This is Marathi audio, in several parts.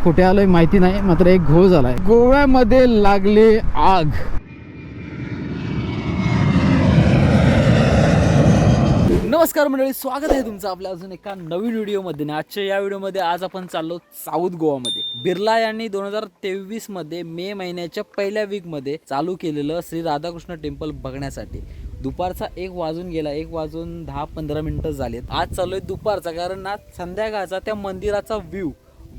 कुठे आलोय माहिती नाही, मात्र एक घोळ झालाय. गोव्यामध्ये लागले आग. नमस्कार मंडळी, स्वागत आहे तुमचं आपल्या अजून एका नवीन व्हिडिओमध्ये. आजच्या या व्हिडिओमध्ये आज आपण चाललो साऊथ गोवामध्ये. बिर्ला यांनी 2023 मध्ये मे महिन्याच्या पहिल्या वीकमध्ये चालू केलेलं श्री राधाकृष्ण टेम्पल बघण्यासाठी. दुपारचा 1 वाजून गेला, 1 वाजून 10-15 मिनिटं झालेत. आज चाललोय दुपारचा, कारण आज संध्याकाळचा त्या मंदिराचा व्ह्यू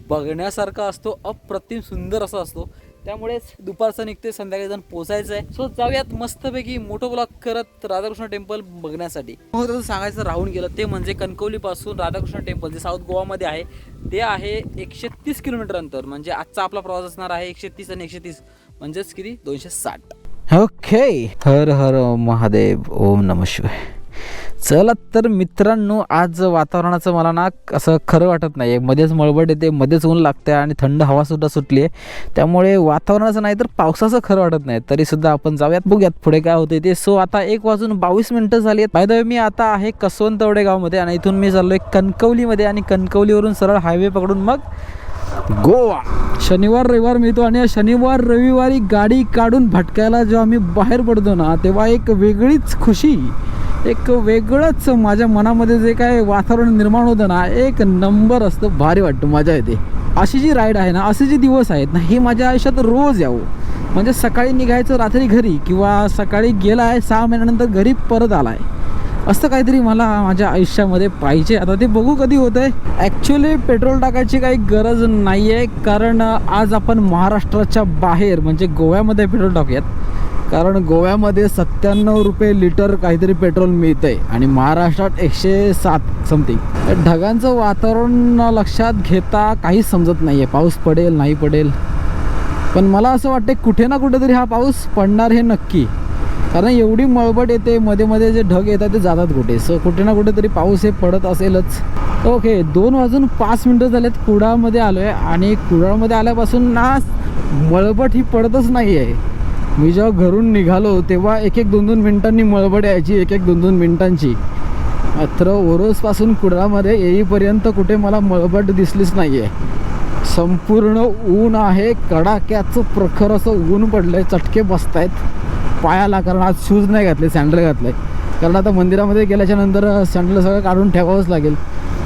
बघण्यासारखा असतो, अप्रतिम सुंदर असा असतो. त्यामुळेच दुपारचं निघते, संध्याकाळी जाऊन पोचायचं आहे. सो जाऊयात मस्तपैकी मोठं ब्लॉग करत राधाकृष्ण टेम्पल बघण्यासाठी. तसं सांगायचं राहून गेलं ते म्हणजे कणकवलीपासून राधाकृष्ण टेम्पल जे साऊथ गोवामध्ये आहे ते आहे 130 किलोमीटर अंतर. म्हणजे आजचा आपला प्रवास असणार आहे 130 आणि 130 म्हणजेच किती 260. ओके, हर हर महादेव, ओम नमः शिवाय. चला तर मित्रांनो, आज वातावरणाचं मला ना असं खरं वाटत नाही आहे. मध्येच मळबट येते, मध्येच ऊन लागते आणि थंड हवासुद्धा सुटली आहे. त्यामुळे वातावरणाचं नाही तर पावसाचं खरं वाटत नाही. तरीसुद्धा आपण जाऊयात, बघूयात पुढे काय होते ते. सो आता 1 वाजून 22 मिनिटं झाली आहेत. बाय द वे मी आता आहे कसवंतवडे गावमध्ये आणि इथून मी चाललो आहे कणकवलीमध्ये आणि कणकवलीवरून सरळ हायवे पकडून मग गोवा. शनिवार रविवार मिळतो आणि शनिवार रविवारी गाडी काढून भटकायला जेव्हा मी बाहेर पडतो ना, तेव्हा एक वेगळीच खुशी, एक वेगळंच माझ्या मनामध्ये जे काय वातावरण निर्माण होतं ना, एक नंबर असतं. भारी वाटतं, मजा येते. अशी जी राईड आहे ना, असे जे दिवस आहेत ना, हे माझ्या आयुष्यात रोज यावं. म्हणजे सकाळी निघायचं रात्री घरी, किंवा सकाळी गेला आहे 6 महिन्यानंतर घरी परत आला आहे, असं काहीतरी मला माझ्या आयुष्यामध्ये पाहिजे. आता ते बघू कधी होतं आहे. ॲक्च्युली पेट्रोल टाकायची काही गरज नाही आहे, कारण आज आपण महाराष्ट्राच्या बाहेर म्हणजे गोव्यामध्ये पेट्रोल टाकूयात. कारण गोव्यामध्ये 97 रुपये लिटर काहीतरी पेट्रोल मिळतं आहे आणि महाराष्ट्रात 107 समथिंग. ढगांचं वातावरण लक्षात घेता काहीच समजत नाही आहे, पाऊस पडेल नाही पडेल. पण मला असं वाटतं कुठे ना कुठेतरी हा पाऊस पडणार हे नक्की, कारण एवढी मळबट येते, मध्ये मध्ये जे ढग येतात ते जातात कुठे. सो कुठे ना कुठेतरी पाऊस हे पडत असेलच. ओके, 2 वाजून 5 मिनटं झालेत. कुडाळमध्ये आलो आहे आणि कुडाळमध्ये आल्यापासून ना मळबट ही पडतच नाही आहे. मी जेव्हा घरून निघालो तेव्हा 1-2 मिनिटांनी मळबट यायची, 1-2 मिनिटांची. मात्र ओरोसपासून कुडाळमध्ये येईपर्यंत कुठे मला मळबट दिसलीच नाही आहे. संपूर्ण ऊन आहे, कडाक्याचं प्रखर असं ऊन पडलं आहे. चटके बसत आहेत पायाला, कारण आज शूज नाही घातले, सँडल घातलं आहे. कारण आता मंदिरामध्ये गेल्याच्या नंतर सँडल सगळं काढून ठेवावंच लागेल.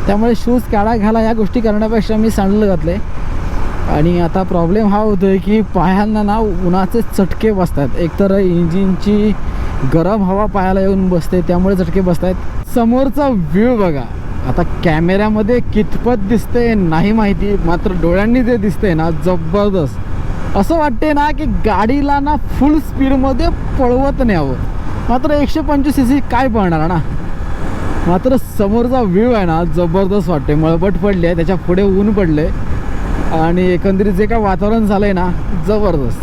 त्यामुळे शूज काढा घाला या गोष्टी करण्यापेक्षा मी सँडल घातले. आणि आता प्रॉब्लेम हा होतो आहे की पायांना ना उन्हाचे चटके बसतात. एकतर इंजिनची गरम हवा पायाला येऊन बसते, त्यामुळे चटके बसत आहेत. समोरचा व्ह्यू बघा. आता कॅमेऱ्यामध्ये कितपत दिसते नाही माहिती, मात्र डोळ्यांनी जे दिसते ना, जबरदस्त. असं वाटते ना की गाडीला ना फुल स्पीडमध्ये पळवत न्यावं, मात्र 125 cc काय पळणार ना. मात्र समोरचा व्ह्यू आहे ना, जबरदस्त वाटते. मळबट पडली आहे, त्याच्या पुढे ऊन पडले आणि एकंदरीत जे काय वातावरण झालं आहे ना, जबरदस्त.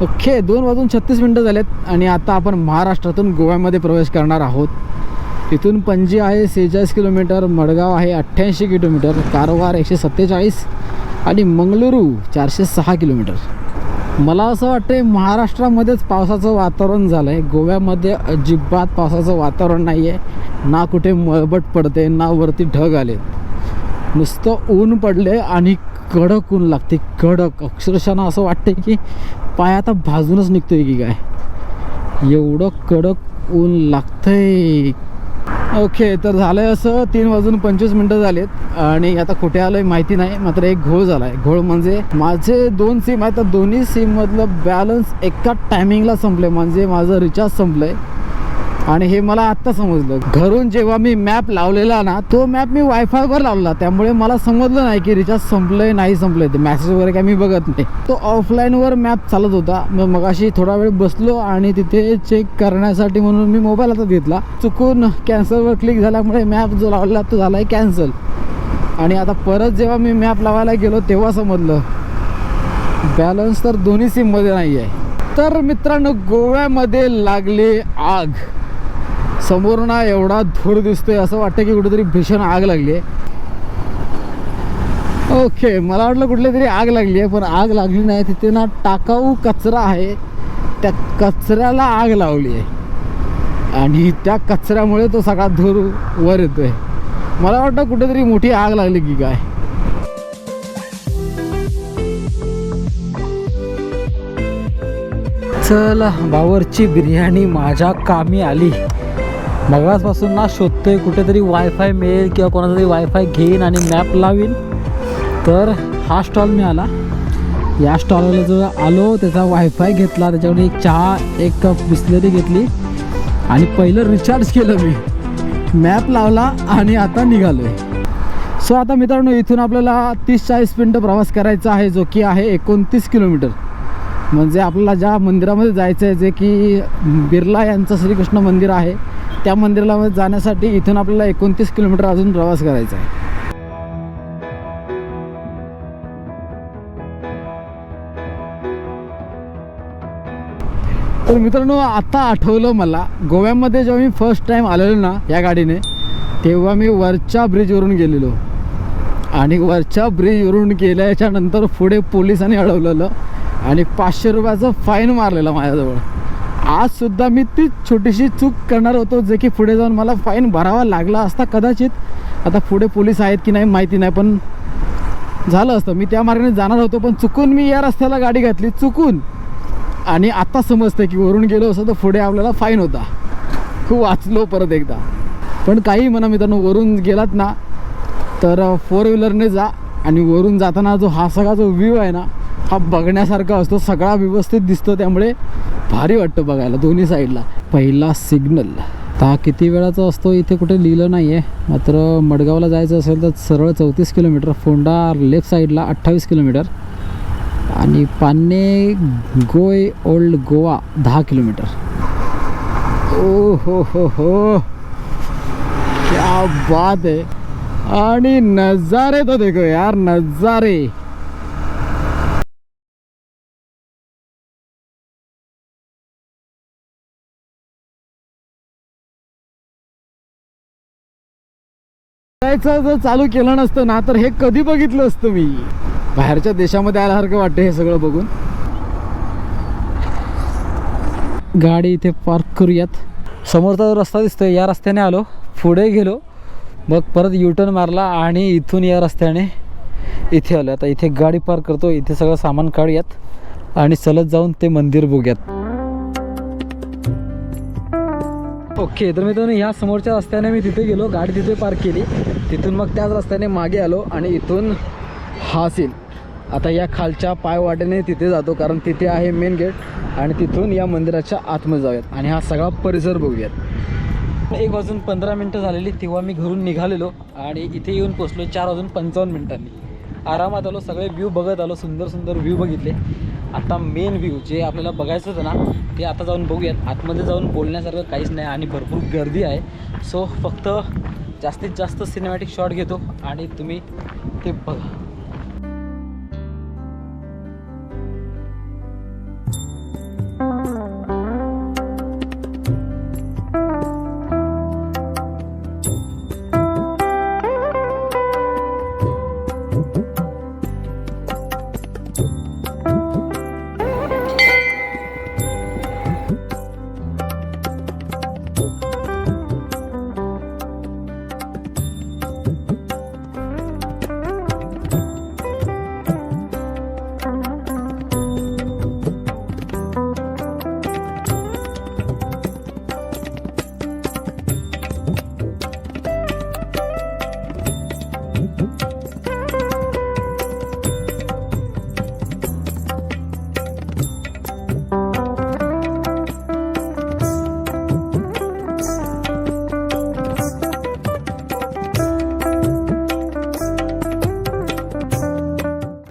ओके, 2 वाजून 36 मिनिटं झालेत आणि आता आपण महाराष्ट्रातून गोव्यामध्ये प्रवेश करणार आहोत. इथून पणजी आहे 46 किलोमीटर, मडगाव आहे 88 किलोमीटर, कारवार 147 आणि मंगळुरू 406 किलोमीटर. मला असं वाटतं महाराष्ट्रामध्येच पावसाचं वातावरण झालं आहे. गोव्यामध्ये अजिबात पावसाचं वातावरण नाही आहे. ना कुठे मळबट पडते, ना वरती ढग आले. नुसतं ऊन पडले आणि कडक ऊन लागते, कडक. अक्षरशः ना असं वाटते की पाय आता भाजूनच निघतोय की काय, एवढं कडक ऊन लागतंय. ओके, तर झालं आहे असं 3 वाजून 25 मिनिटं झालेत आणि आता कुठे आलो आहे माहिती नाही, मात्र एक घोळ झाला आहे. घोळ म्हणजे माझे 2 सिम आहेत, तर दोन्ही सिममधलं बॅलन्स एका टायमिंगला संपले. म्हणजे माझं रिचार्ज संपलं आहे आणि हे मला आत्ता समजलं. घरून जेव्हा मी मॅप लावलेला ना, तो मॅप मी वायफायवर लावला, त्यामुळे मला समजलं नाही की रिचार्ज संपलंय नाही संपलंय. ते मॅसेज वगैरे काय मी बघत नाही, तो ऑफलाईनवर मॅप चालत होता. मग अशी थोडा वेळ बसलो आणि तिथे चेक करण्यासाठी म्हणून मी मोबाईल हातात घेतला. चुकून कॅन्सलवर क्लिक झाल्यामुळे मॅप जो लावलेला तो झाला आहे कॅन्सल. आणि आता परत जेव्हा मी मॅप लावायला गेलो तेव्हा समजलं बॅलन्स तर दोन्ही सिममध्ये नाही आहे. तर मित्रांनो, गोव्यामध्ये लागले आग. समोर ना एवढा धूर दिसतोय, असं वाटतं की कुठेतरी भीषण आग लागली आहे. ओके, मला वाटलं कुठली तरी आग लागली आहे, पण आग लागली नाही. तिथे ना टाकाऊ कचरा आहे, त्या कचऱ्याला आग लावली आहे आणि त्या कचऱ्यामुळे तो सगळा धूर वर येतोय. मला वाटतं कुठेतरी मोठी आग लागली की काय. चला बावरची बिर्याणी माझ्या कामी आली. मगासपासून ना शोधतोय कुठेतरी वायफाय मिळेल किंवा कोणाचा तरी वायफाय घेईन आणि मॅप लावीन. तर हा स्टॉल मिळाला. या स्टॉलला जो आलो त्याचा वायफाय घेतला, त्याच्याकडे एक चहा, एक कप बिस्लरी घेतली आणि पहिलं रिचार्ज केलं मी, मॅप लावला आणि आता निघालो आहे. सो आता मित्रांनो इथून आपल्याला 30-40 मिनटं प्रवास करायचा आहे, जो की आहे 29 किलोमीटर. म्हणजे आपल्याला ज्या मंदिरामध्ये जायचं आहे, जे की बिर्ला यांचं श्रीकृष्ण मंदिर आहे, त्या मंदिराला जाण्यासाठी इथून आपल्याला 29 किलोमीटर अजून प्रवास करायचा आहे. तर मित्रांनो आता आठवलं मला, गोव्यामध्ये जेव्हा मी फर्स्ट टाईम आलेलो ना या गाडीने, तेव्हा मी वरच्या ब्रिजवरून गेलेलो आणि वरच्या ब्रिजवरून गेल्याच्या नंतर पुढे पोलिसांनी अडवलेलं आणि 500 रुपयाचं फाईन मारलेला माझ्याजवळ. आजसुद्धा मी ती छोटीशी चूक करणार होतो, जे की पुढे जाऊन मला फाईन भरावा लागला असता कदाचित. आता पुढे पोलीस आहेत की नाही माहिती नाही, पण झालं असतं. मी त्या मार्गाने जाणार होतो, पण चुकून मी या रस्त्याला गाडी घातली, चुकून. आणि आता समजतं की वरून गेलो असं तर पुढे आपल्याला फाईन होता. खूप वाचलो परत एकदा. पण काही म्हणा मित्रांनो, वरून गेलात ना तर 4 व्हीलरने जा आणि वरून जाताना जो हा सगळा जो व्ह्यू आहे ना, हा बघण्यासारखा असतो. सगळा व्यवस्थित दिसतो, त्यामुळे भारी वाटतं बघायला दोन्ही साईडला. पहिला सिग्नल आता किती वेळाचा असतो इथे कुठे लिहिलं नाही आहे. मात्र मडगावला जायचं असेल तर सरळ 34 किलोमीटर, फोंडा लेफ्ट साईडला 28 किलोमीटर आणि पान्ने गोय ओल्ड गोवा 10 किलोमीटर. ओ हो क्या बात है. आणि नजारे तो देखो यार, नजारे. जर चालू केलं नसतं ना तर हे कधी बघितलं असतं मी. बाहेरच्या देशामध्ये आल्यासारखं वाटतं हे सगळं बघून. गाडी इथे पार्क करूयात. समोरचा जो रस्ता दिसतोय या रस्त्याने आलो, पुढे गेलो, मग परत युटर्न मारला आणि इथून या रस्त्याने इथे आलो. आता इथे गाडी पार्क करतो, इथे सगळं सामान काढूयात आणि चलत जाऊन ते मंदिर बघूयात. ओके, तर मित्रांनो ह्या समोरच्या रस्त्याने मी तिथे गेलो, गाडी तिथे पार्क केली, तिथून मग त्याच रस्त्याने मागे आलो आणि इथून हा सीन. आता या खालच्या पायवाटेने तिथे जातो, कारण तिथे आहे मेन गेट आणि तिथून या मंदिराच्या आतमध्ये जाऊयात आणि हा सगळा परिसर बघूयात. 1:15 झालेली तेव्हा मी घरून निघालेलो आणि इथे येऊन पोचलो 4:55. आरामात आलो, सगळे व्ह्यू बघत आलो, सुंदर सुंदर व्ह्यू बघितले. आता मेन व्ह्यू जे आपल्याला बघायचं होतं ना ते आता जाऊन बघूयात. आतमध्ये जाऊन बोलण्यासारखं काहीच नाही आणि भरपूर गर्दी आहे. सो फक्त जास्तीत जास्त सिनेमॅटिक शॉट घेतो आणि तुम्ही ते बघा.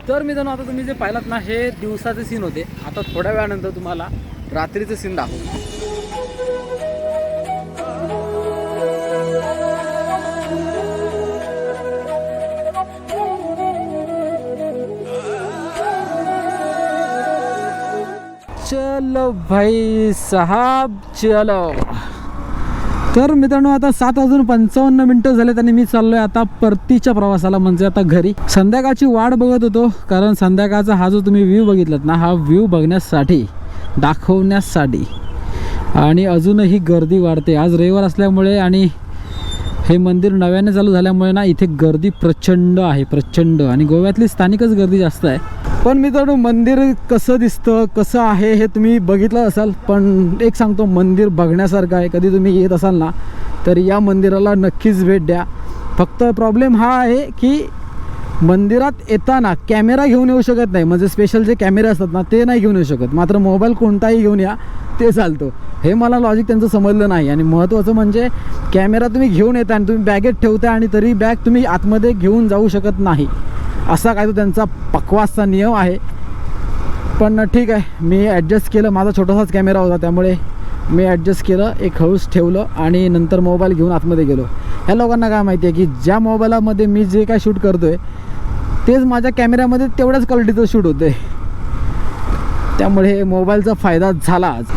तर मित्रांनो आता तुम्ही जे पाहिलात ना हे दिवसाचे सीन होते. आता थोड्या वेळानंतर तुम्हाला रात्रीचे सीन दाखवतो. चलो भाई साहब चलो. तर मित्रांनो आता 7:55 झालेत आणि मी चाललोय आता परतीच्या प्रवासाला, म्हणजे आता घरी. संध्याकाळची वाट बघत होतो, कारण संध्याकाळचा हा जो तुम्ही व्ह्यू बघितलात ना, हा व्ह्यू बघण्यासाठी, दाखवण्यासाठी. आणि अजूनही गर्दी वाढते. आज रविवार असल्यामुळे आणि हे मंदिर नव्याने चालू झाल्यामुळे ना इथे गर्दी प्रचंड आहे, प्रचंड. आणि गोव्यातली स्थानिकच गर्दी जास्त आहे. पण मित्रांनो, मंदिर कसं दिसतं, कसं आहे हे तुम्ही बघितलं असाल. पण एक सांगतो, मंदिर बघण्यासारखं आहे. कधी तुम्ही येत असाल ना तर या मंदिराला नक्कीच भेट द्या. फक्त प्रॉब्लेम हा आहे की मंदिरात येताना कॅमेरा घेऊन येऊ शकत नाही. म्हणजे स्पेशल जे कॅमेरे असतात ना ते नाही घेऊन येऊ शकत. मात्र मोबाईल कोणताही घेऊन या, ते चालतो. हे मला लॉजिक त्यांचं समजलं नाही. आणि महत्त्वाचं म्हणजे कॅमेरा तुम्ही घेऊन येता आणि तुम्ही बॅगेत ठेवता आणि तरी बॅग तुम्ही आतमध्ये घेऊन जाऊ शकत नाही. असा काय तो त्यांचा पकवासचा नियम आहे. पण ठीक आहे, मी ॲडजस्ट केलं. माझा छोटासाच कॅमेरा होता त्यामुळे मी ॲडजस्ट केलं, एक हळूच ठेवलं आणि नंतर मोबाईल घेऊन आतमध्ये गेलो. ह्या लोकांना काय माहिती आहे की ज्या मोबाईलामध्ये मी जे काय शूट करतो आहे तेच माझ्या कॅमेऱ्यामध्ये तेवढ्याच क्वालिटीचं शूट होतं आहे. त्यामुळे मोबाईलचा फायदा झाला आज.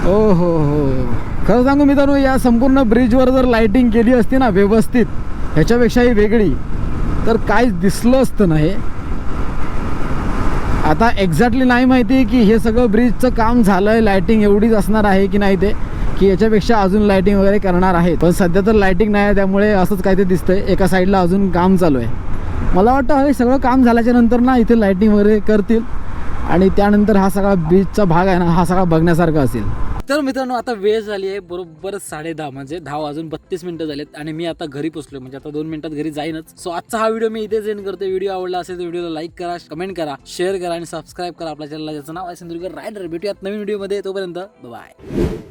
हो हो हो, खरं सांगू मित्रांनो, या संपूर्ण ब्रिजवर जर लाईटिंग केली असती ना व्यवस्थित, ह्याच्यापेक्षाही वेगळी, तर काहीच दिसलं असतं नाही. आता एक्झॅक्टली नाही माहिती की हे सगळं ब्रिजचं काम झालं आहे, लाईटिंग एवढीच असणार आहे की नाही, ते की याच्यापेक्षा अजून लाईटिंग वगैरे करणार आहेत. पण सध्या तर लाईटिंग नाही आहे त्यामुळे असंच काय ते दिसतंय. एका साईडला अजून काम चालू आहे. मला वाटतं हे सगळं काम झाल्याच्या नंतर ना इथे लाईटिंग वगैरे करतील आणि त्यानंतर हा सगळा बीचचा भाग आहे ना, हा सगळा बघण्यासारखा असेल. तर मित्रांनो, आता वेळ झाली आहे बरोबर 10:30, म्हणजे 10 वाजून 32 मिनिटं झालेत आणि मी आता घरी पोचलो. म्हणजे आता 2 मिनिटात घरी जाईनच. सो आजचा हा व्हिडिओ मी इथेच एंड करतो. व्हिडिओ आवडला असेल तर व्हिडिओला लाईक करा, कमेंट करा, शेअर करा आणि सबस्क्राईब करा आपल्या चॅनलला, ज्याचं नाव आहे सिंधुदुर्ग रायडर. भेटूयात नवीन व्हिडिओमध्ये. तोपर्यंत बाय.